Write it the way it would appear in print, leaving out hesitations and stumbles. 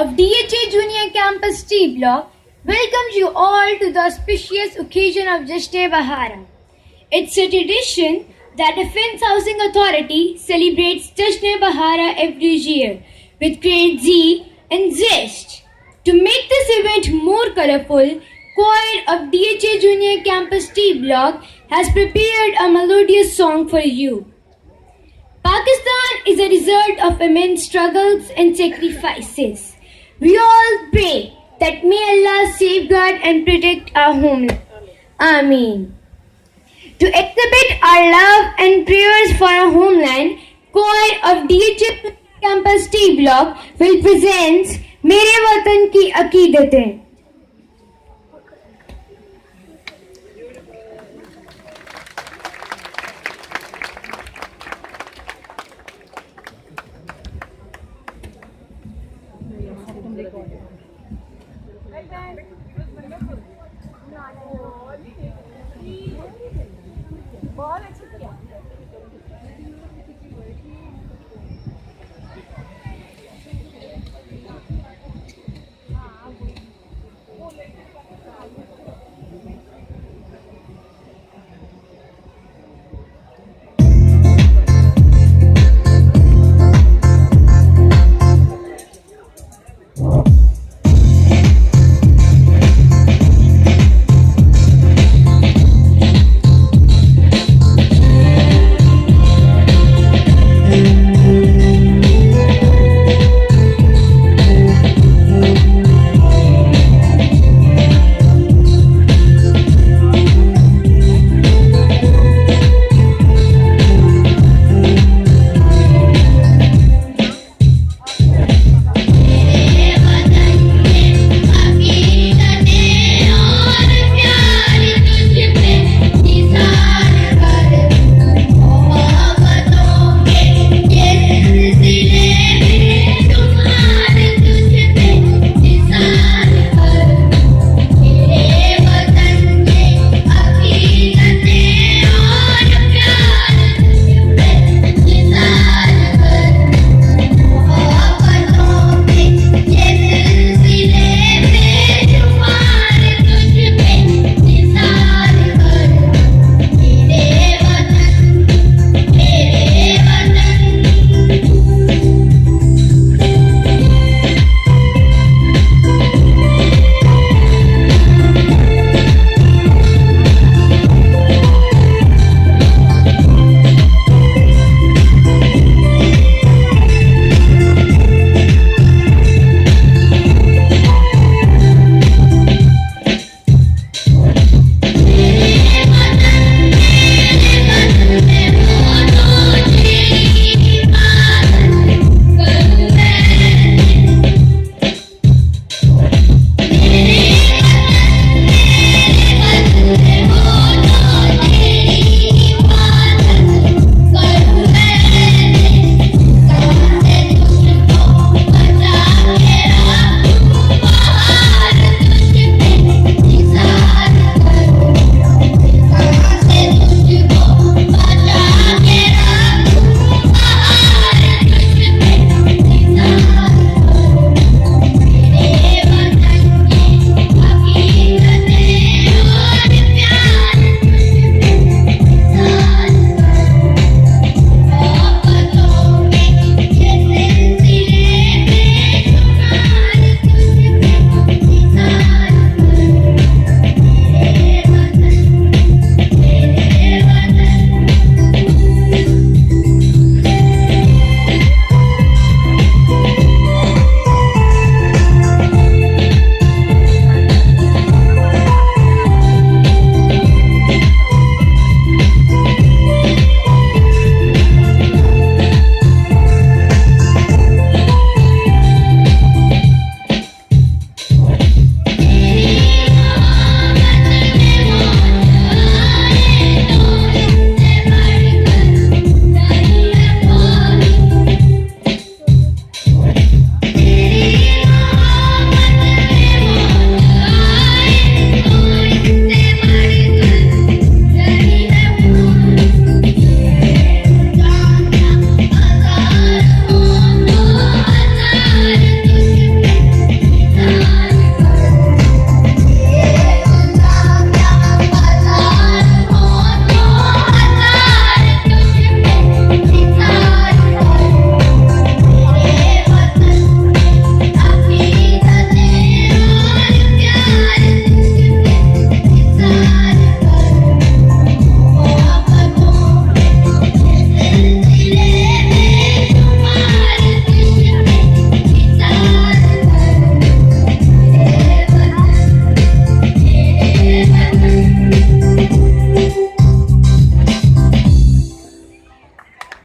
of DHA Junior Campus T Block welcomes you all to the auspicious occasion of Jashne Bahara. It's a tradition that Defence Housing Authority celebrates Jashne Bahara every year with great zeal and zest. To make this event more colorful, choir of DHA Junior Campus T Block has prepared a melodious song for you. Pakistan is a result of immense struggles and sacrifices. We all pray that may Allah safeguard and protect our homeland. Ameen. To exhibit our love and prayers for our homeland, choir of DHA Campus T Block will present Mere Watan Ki Aqidatein.